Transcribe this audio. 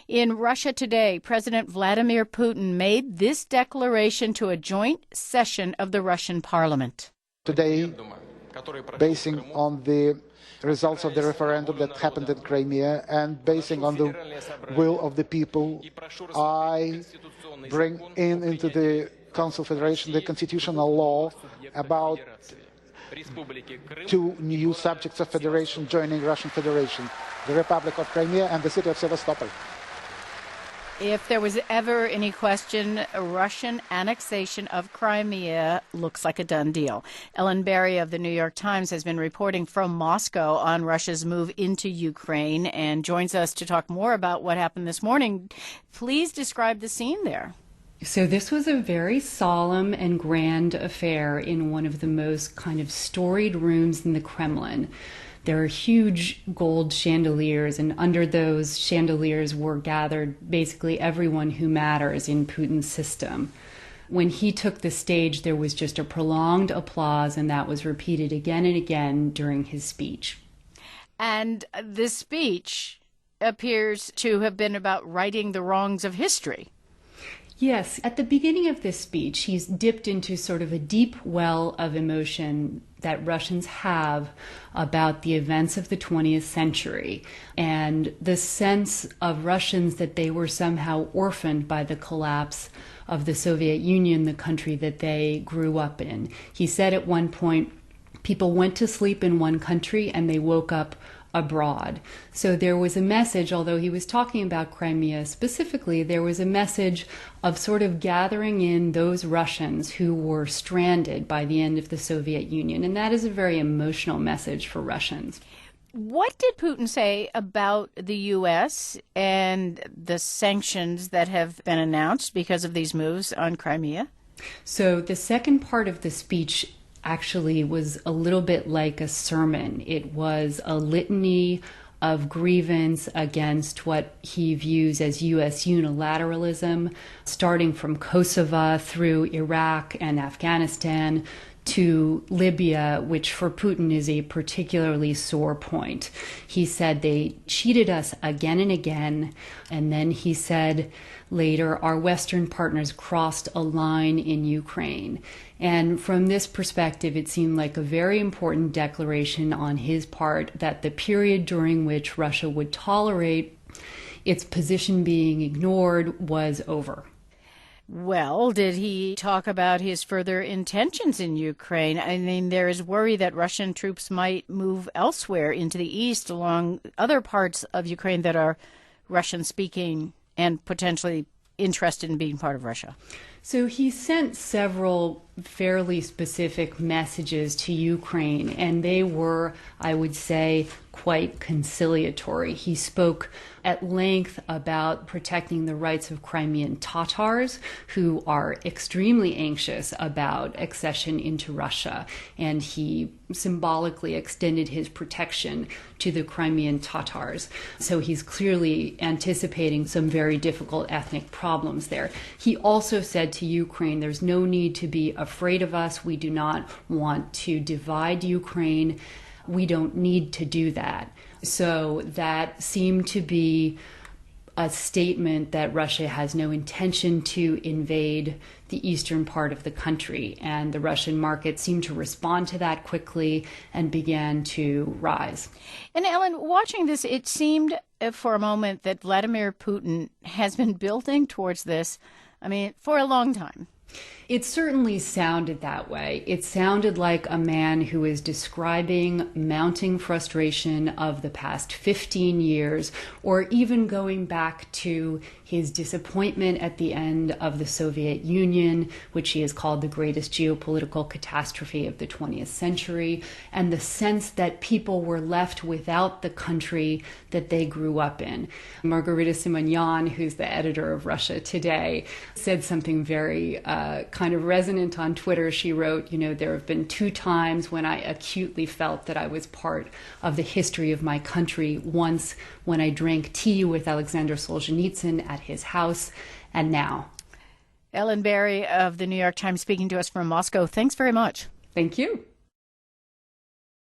In Russia today, President Vladimir Putin made this declaration to a joint session of the Russian parliament. Today, basing on the results of the referendum that happened in Crimea and basing on the will of the people, I bring into the Council Federation the constitutional law about two new subjects of federation joining Russian Federation, the Republic of Crimea and the city of Sevastopol. If there was ever any question, Russian annexation of Crimea looks like a done deal. Ellen Barry of the New York Times has been reporting from Moscow on Russia's move into Ukraine and joins us to talk more about what happened this morning. Please describe the scene there. So this was a very solemn and grand affair in one of the most kind of storied rooms in the Kremlin. There are huge gold chandeliers, and under those chandeliers were gathered basically everyone who matters in Putin's system. When he took the stage, there was just a prolonged applause, and that was repeated again and again during his speech. And this speech appears to have been about righting the wrongs of history. Yes, at the beginning of this speech, he's dipped into sort of a deep well of emotion that Russians have about the events of the 20th century and the sense of Russians that they were somehow orphaned by the collapse of the Soviet Union, the country that they grew up in. He said at one point, people went to sleep in one country and they woke up abroad. So there was a message, although he was talking about Crimea specifically, there was a message of sort of gathering in those Russians who were stranded by the end of the Soviet Union. And that is a very emotional message for Russians. What did Putin say about the U.S. and the sanctions that have been announced because of these moves on Crimea? So the second part of the speech actually was a little bit like a sermon. It was a litany of grievance against what he views as U.S. unilateralism, starting from Kosovo through Iraq and Afghanistan to Libya, which for Putin is a particularly sore point. He said they cheated us again and again, and then he said later, our Western partners crossed a line in Ukraine. And from this perspective, it seemed like a very important declaration on his part that the period during which Russia would tolerate its position being ignored was over. Well, did he talk about his further intentions in Ukraine? I mean, there is worry that Russian troops might move elsewhere into the east along other parts of Ukraine that are Russian-speaking and potentially interested in being part of Russia. So he sent several fairly specific messages to Ukraine, and they were, I would say, quite conciliatory. He spoke at length about protecting the rights of Crimean Tatars, who are extremely anxious about accession into Russia, and he symbolically extended his protection to the Crimean Tatars. So he's clearly anticipating some very difficult ethnic problems there. He also said to Ukraine, there's no need to be afraid of us. We do not want to divide Ukraine. We don't need to do that. So that seemed to be a statement that Russia has no intention to invade the eastern part of the country. And the Russian market seemed to respond to that quickly and began to rise. And Ellen, watching this, it seemed for a moment that Vladimir Putin has been building towards this, for a long time. It certainly sounded that way. It sounded like a man who is describing mounting frustration of the past 15 years, or even going back to his disappointment at the end of the Soviet Union, which he has called the greatest geopolitical catastrophe of the 20th century, and the sense that people were left without the country that they grew up in. Margarita Simonyan, who's the editor of Russia Today, said something very kind of resonant on Twitter. She wrote, there have been 2 times when I acutely felt that I was part of the history of my country. Once when I drank tea with Alexander Solzhenitsyn at his house, and now. Ellen Barry of the New York Times speaking to us from Moscow. Thanks very much. Thank you.